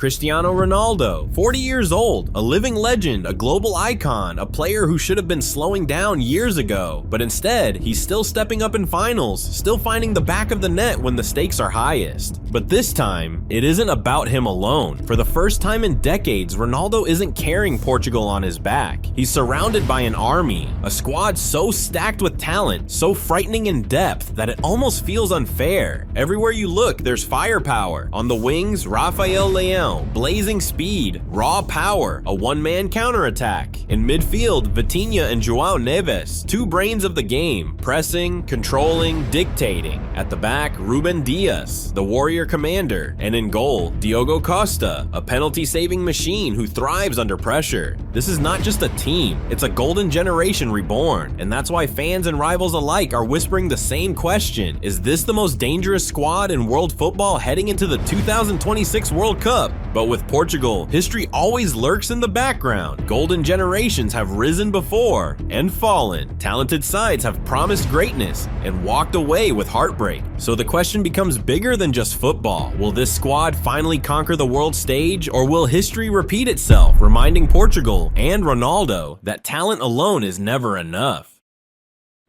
Cristiano Ronaldo, 40 years old, a living legend, a global icon, a player who should have been slowing down years ago, but instead, he's still stepping up in finals, still finding the back of the net when the stakes are highest. But this time, it isn't about him alone. For the first time in decades, Ronaldo isn't carrying Portugal on his back. He's surrounded by an army, a squad so stacked with talent, so frightening in depth that it almost feels unfair. Everywhere you look, there's firepower. On the wings, Rafael Leão, blazing speed, raw power, a one-man counterattack. In midfield, Vitinha and João Neves, two brains of the game, pressing, controlling, dictating. At the back, Rúben Dias, the warrior commander. And in goal, Diogo Costa, a penalty-saving machine who thrives under pressure. This is not just a team, it's a golden generation reborn, and that's why fans and rivals alike are whispering the same question. Is this the most dangerous squad in world football heading into the 2026 World Cup? But with Portugal, history always lurks in the background. Golden generations have risen before and fallen. Talented sides have promised greatness and walked away with heartbreak. So the question becomes bigger than just football. Will this squad finally conquer the world stage, or will history repeat itself, reminding Portugal and Ronaldo that talent alone is never enough?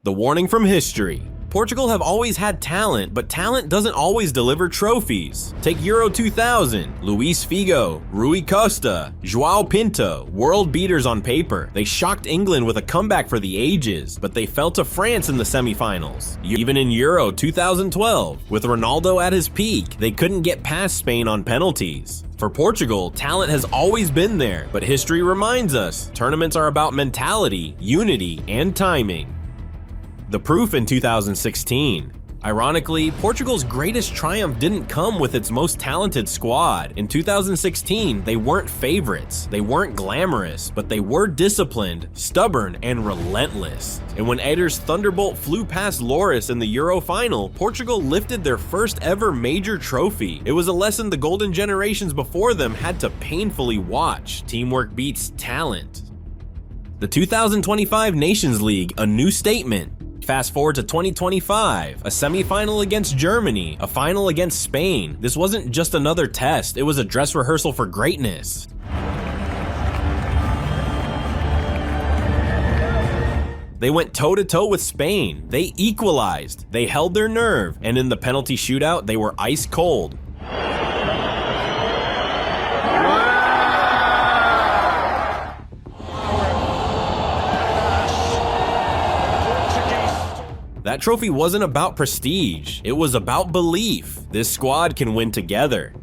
The warning from history. Portugal have always had talent, but talent doesn't always deliver trophies. Take Euro 2000, Luis Figo, Rui Costa, João Pinto, world beaters on paper. They shocked England with a comeback for the ages, but they fell to France in the semifinals. Even in Euro 2012, with Ronaldo at his peak, they couldn't get past Spain on penalties. For Portugal, talent has always been there, but history reminds us, tournaments are about mentality, unity, and timing. The proof in 2016. Ironically, Portugal's greatest triumph didn't come with its most talented squad. In 2016, they weren't favorites, they weren't glamorous, but they were disciplined, stubborn, and relentless. And when Eder's thunderbolt flew past Loris in the Euro final, Portugal lifted their first ever major trophy. It was a lesson the golden generations before them had to painfully watch. Teamwork beats talent. The 2025 Nations League, a new statement. Fast forward to 2025, a semi-final against Germany, a final against Spain. This wasn't just another test, it was a dress rehearsal for greatness. They went toe-to-toe with Spain, they equalized, they held their nerve, and in the penalty shootout, they were ice cold. That trophy wasn't about prestige, it was about belief. This squad can win together.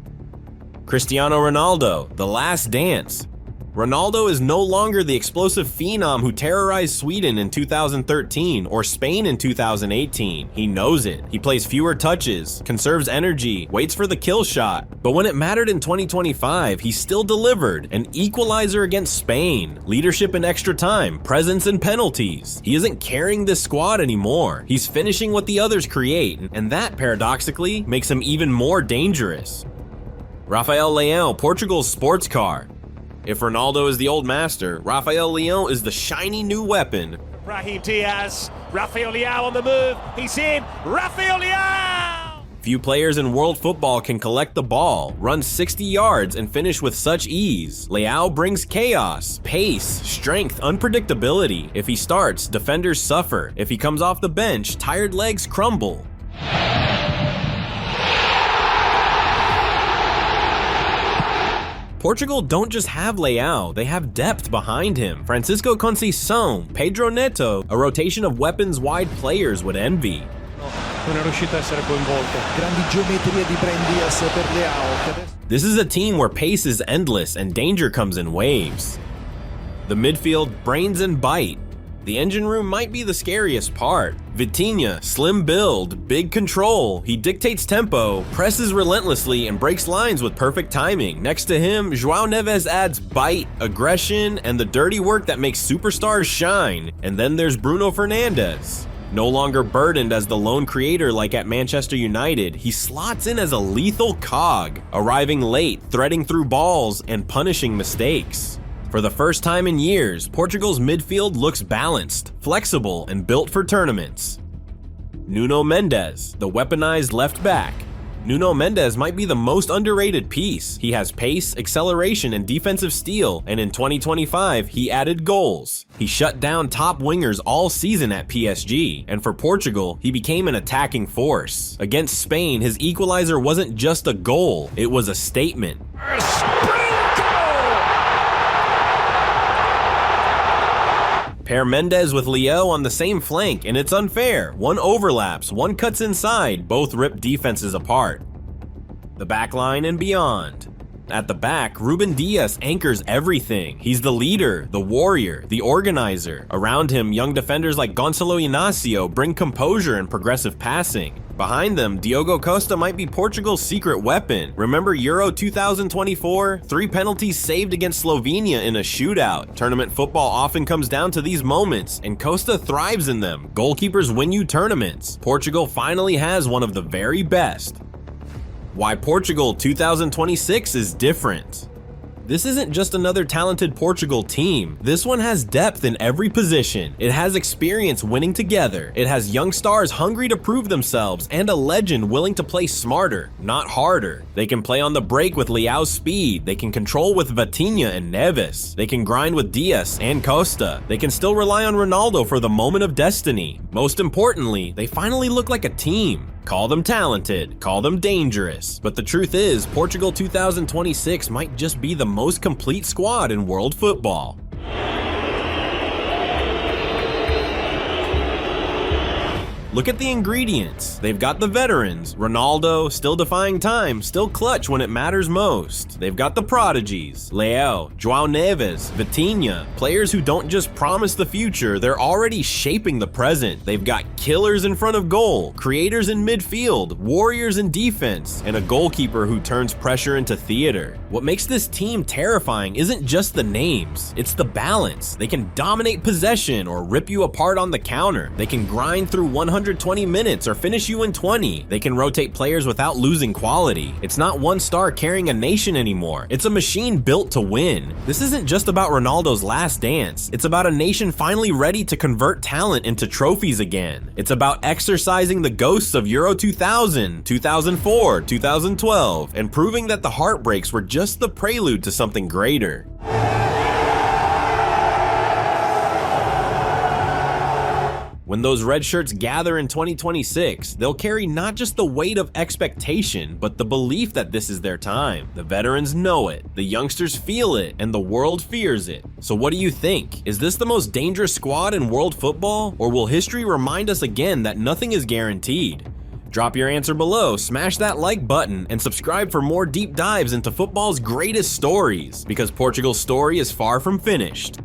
Cristiano Ronaldo, the last dance. Ronaldo is no longer the explosive phenom who terrorized Sweden in 2013 or Spain in 2018. He knows it. He plays fewer touches, conserves energy, waits for the kill shot. But when it mattered in 2025, he still delivered. An equalizer against Spain, leadership in extra time, presence in penalties. He isn't carrying this squad anymore. He's finishing what the others create, and that, paradoxically, makes him even more dangerous. Rafael Leão, Portugal's sports car. If Ronaldo is the old master, Rafael Leão is the shiny new weapon. Rúben Dias, Rafael Leão on the move, he's in, Rafael Leão! Few players in world football can collect the ball, run 60 yards, and finish with such ease. Leão brings chaos, pace, strength, unpredictability. If he starts, defenders suffer. If he comes off the bench, tired legs crumble. Portugal don't just have Leão, they have depth behind him. Francisco Conceição, Pedro Neto, a rotation of weapons-wide players would envy. This is a team where pace is endless and danger comes in waves. The midfield, brains and bite. The engine room might be the scariest part. Vitinha, slim build, big control. He dictates tempo, presses relentlessly, and breaks lines with perfect timing. Next to him, João Neves adds bite, aggression, and the dirty work that makes superstars shine. And then there's Bruno Fernandes. No longer burdened as the lone creator like at Manchester United, he slots in as a lethal cog, arriving late, threading through balls, and punishing mistakes. For the first time in years, Portugal's midfield looks balanced, flexible, and built for tournaments. Nuno Mendes, the weaponized left back. Nuno Mendes might be the most underrated piece. He has pace, acceleration, and defensive steel, and in 2025, he added goals. He shut down top wingers all season at PSG, and for Portugal, he became an attacking force. Against Spain, his equalizer wasn't just a goal, it was a statement. Pair Mendes with Leão on the same flank, and it's unfair. One overlaps, one cuts inside, both rip defenses apart. The back line and beyond. At the back, Rúben Dias anchors everything. He's the leader, the warrior, the organizer. Around him, young defenders like Gonçalo Inácio bring composure and progressive passing. Behind them, Diogo Costa might be Portugal's secret weapon. Remember Euro 2024? 3 penalties saved against Slovenia in a shootout. Tournament football often comes down to these moments, and Costa thrives in them. Goalkeepers win you tournaments. Portugal finally has one of the very best. Why Portugal 2026 is different. This isn't just another talented Portugal team. This one has depth in every position. It has experience winning together. It has young stars hungry to prove themselves and a legend willing to play smarter, not harder. They can play on the break with Leão's speed. They can control with Vitinha and Neves. They can grind with Dias and Costa. They can still rely on Ronaldo for the moment of destiny. Most importantly, they finally look like a team. Call them talented, call them dangerous, but the truth is, Portugal 2026 might just be the most complete squad in world football. Look at the ingredients. They've got the veterans, Ronaldo, still defying time, still clutch when it matters most. They've got the prodigies, Leão, João Neves, Vitinha, players who don't just promise the future, they're already shaping the present. They've got killers in front of goal, creators in midfield, warriors in defense, and a goalkeeper who turns pressure into theater. What makes this team terrifying isn't just the names, it's the balance. They can dominate possession or rip you apart on the counter. They can grind through 120 minutes or finish you in 20. They can rotate players without losing quality. It's not one star carrying a nation anymore. It's a machine built to win. This isn't just about Ronaldo's last dance. It's about a nation finally ready to convert talent into trophies again. It's about exorcising the ghosts of Euro 2000, 2004, 2012, and proving that the heartbreaks were just the prelude to something greater. When those red shirts gather in 2026, they'll carry not just the weight of expectation, but the belief that this is their time. The veterans know it, the youngsters feel it, and the world fears it. So what do you think? Is this the most dangerous squad in world football? Or will history remind us again that nothing is guaranteed? Drop your answer below, smash that like button, and subscribe for more deep dives into football's greatest stories, because Portugal's story is far from finished.